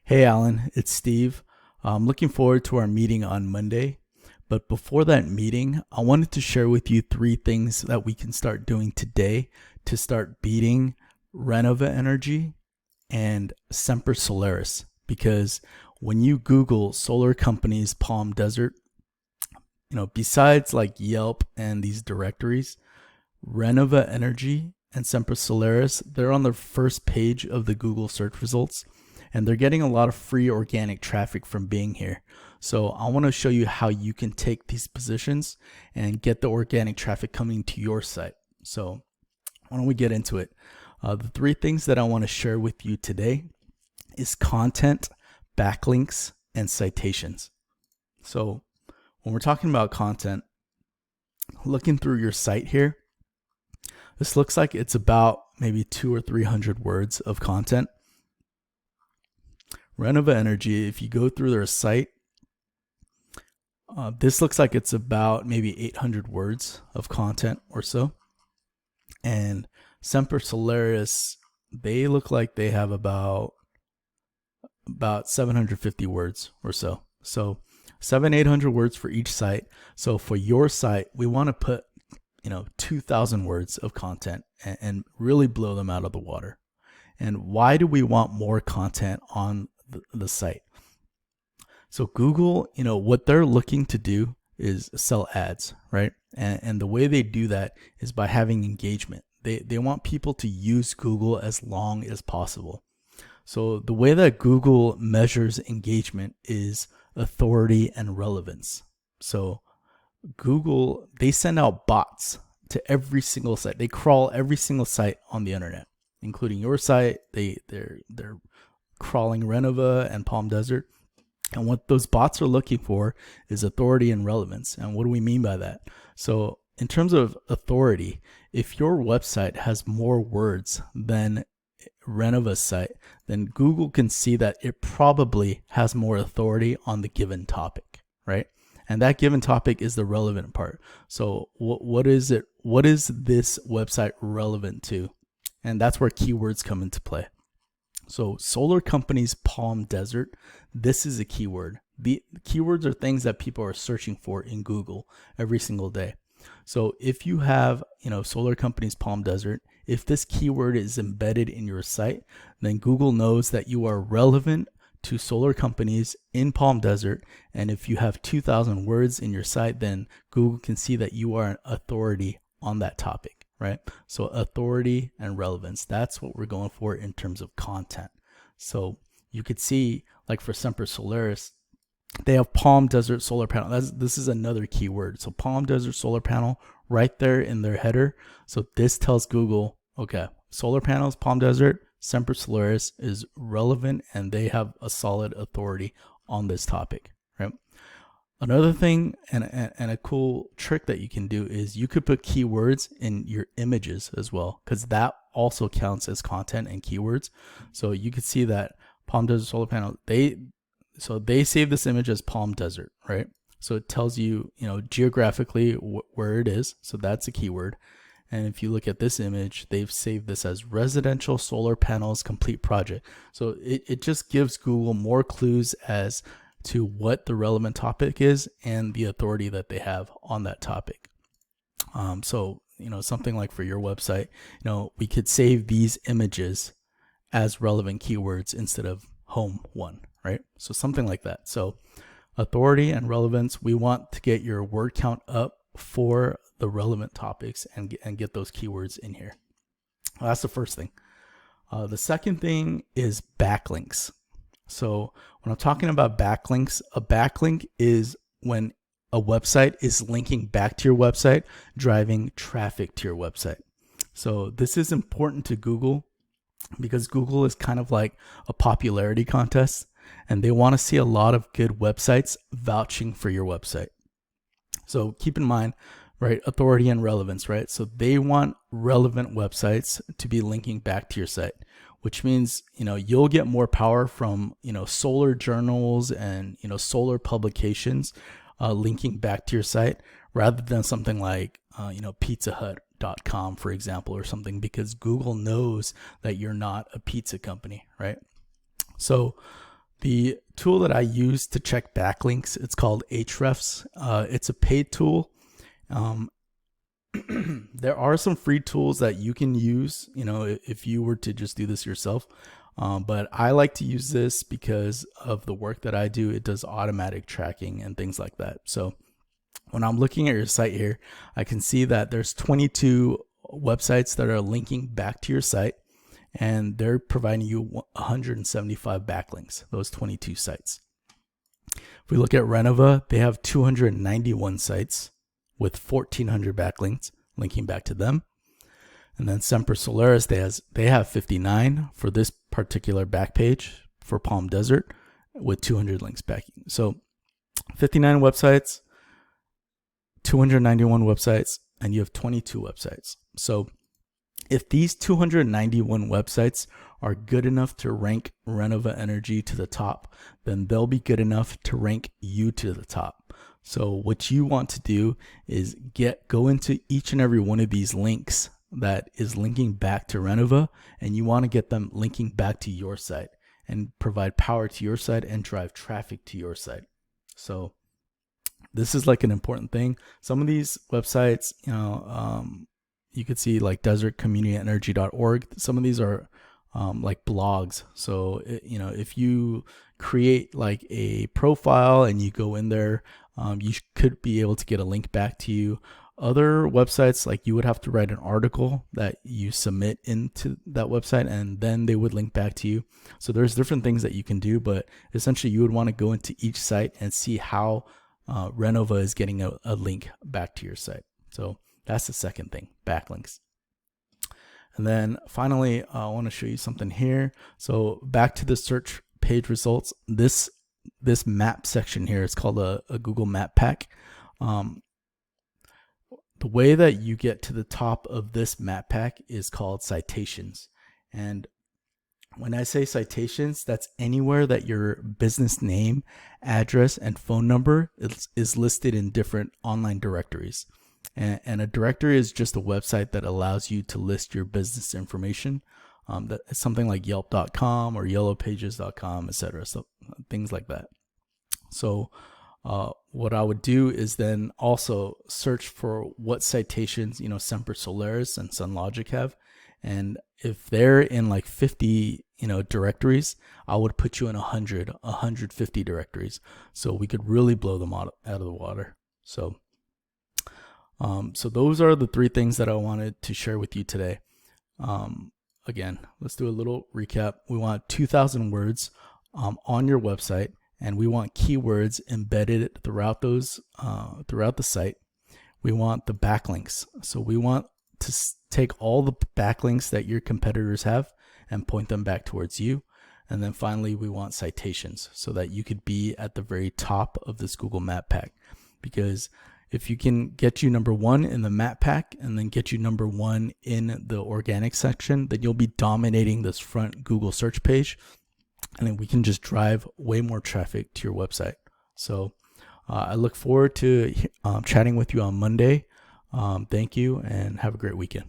Hey Allan, it's Steve. I'm looking forward to our meeting on Monday. But before that meeting, I wanted to share with you three things that we can start doing today to start beating Renova Energy and Semper Solaris. Because when you Google solar companies Palm Desert, besides like Yelp and these directories, Renova Energy and Semper Solaris, they're on the first page of the Google search results, and they're getting a lot of free organic traffic from being here. So I want to show you how you can take these positions and get the organic traffic coming to your site. So why don't we get into it? The three things that I want to share with you today is content, backlinks, and citations. So when we're talking about content, looking through your site here, this looks like it's about maybe 200 or 300 words of content. Renova Energy, if you go through their site, this looks like it's about maybe 800 words of content or so. And Semper Solaris, they look like they have about 750 words or so. So 800 words for each site. So for your site, we want to put 2,000 words of content and really blow them out of the water. And why do we want more content on the site? So Google, what they're looking to do is sell ads, right? And the way they do that is by having engagement. They want people to use Google as long as possible. So the way that Google measures engagement is authority and relevance. So Google, they send out bots to every single site. They crawl every single site on the internet, including your site. They're crawling Renova and Palm Desert. And what those bots are looking for is authority and relevance. And what do we mean by that? So in terms of authority, if your website has more words than Renova's site, then Google can see that it probably has more authority on the given topic, right? And that given topic is the relevant part. So what is it? What is this website relevant to? And that's where keywords come into play. So solar companies Palm Desert, this is a keyword. The keywords are things that people are searching for in Google every single day. So if you have, solar companies Palm Desert, if this keyword is embedded in your site, then Google knows that you are relevant to solar companies in Palm Desert. And if you have 2,000 words in your site, then Google can see that you are an authority on that topic, right? So authority and relevance, that's what we're going for in terms of content. So you could see, like for Semper Solaris, they have Palm Desert solar panel. This is another keyword. So Palm Desert solar panel right there in their header. So this tells Google, okay, solar panels, Palm Desert, Semper Solaris is relevant and they have a solid authority on this topic, right? Another thing and a cool trick that you can do is you could put keywords in your images as well, because that also counts as content and keywords. So you could see that Palm Desert solar panel, they save this image as Palm Desert, right? So it tells you, geographically where it is. So that's a keyword. And if you look at this image, they've saved this as residential solar panels complete project. So it just gives Google more clues as to what the relevant topic is and the authority that they have on that topic. So, something like for your website, we could save these images as relevant keywords instead of home one, right? So something like that. So authority and relevance, we want to get your word count up for the relevant topics and get those keywords in here. Well, that's the first thing. The second thing is backlinks. So when I'm talking about backlinks, a backlink is when a website is linking back to your website, driving traffic to your website. So this is important to Google because Google is kind of like a popularity contest and they want to see a lot of good websites vouching for your website. So keep in mind, right, authority and relevance, right? So they want relevant websites to be linking back to your site, which means, you'll get more power from, solar journals and, solar publications linking back to your site rather than something like, pizzahut.com, for example, or something, because Google knows that you're not a pizza company, right? So The tool that I use to check backlinks, it's called Ahrefs. It's a paid tool. There are some free tools that you can use, if you were to just do this yourself. But I like to use this because of the work that I do. It does automatic tracking and things like that. So when I'm looking at your site here, I can see that there's 22 websites that are linking back to your site, and they're providing you 175 backlinks, those 22 sites. If we look at Renova, they have 291 sites with 1,400 backlinks linking back to them. And then Semper Solaris, they have 59 for this particular back page for Palm Desert with 200 links back. So 59 websites, 291 websites, and you have 22 websites. So if these 291 websites are good enough to rank Renova Energy to the top, then they'll be good enough to rank you to the top. So what you want to do is go into each and every one of these links that is linking back to Renova, and you want to get them linking back to your site and provide power to your site and drive traffic to your site. So this is like an important thing. Some of these websites, you could see like desertcommunityenergy.org. Some of these are like blogs. So, if you create like a profile and you go in there, you could be able to get a link back to you. Other websites, like you would have to write an article that you submit into that website, and then they would link back to you. So there's different things that you can do, but essentially you would want to go into each site and see how Renova is getting a link back to your site. So that's the second thing, backlinks. And then finally, I want to show you something here. So back to the search page results, this map section here is called a Google Map Pack. The way that you get to the top of this map pack is called citations. And when I say citations, that's anywhere that your business name, address, and phone number is listed in different online directories. And a directory is just a website that allows you to list your business information. That's something like yelp.com or yellowpages.com, etc. So things like that. So what I would do is then also search for what citations, Semper Solaris and SunLogic have. And if they're in like 50, directories, I would put you in 150 directories. So we could really blow them out of the water. So those are the three things that I wanted to share with you today. Again, let's do a little recap. We want 2,000 words on your website, and we want keywords embedded throughout the site. We want the backlinks. So we want to take all the backlinks that your competitors have and point them back towards you. And then finally, we want citations so that you could be at the very top of this Google Map Pack. Because if you can get you number one in the map pack and then get you number one in the organic section, then you'll be dominating this front Google search page. And then we can just drive way more traffic to your website. So I look forward to chatting with you on Monday. Thank you and have a great weekend.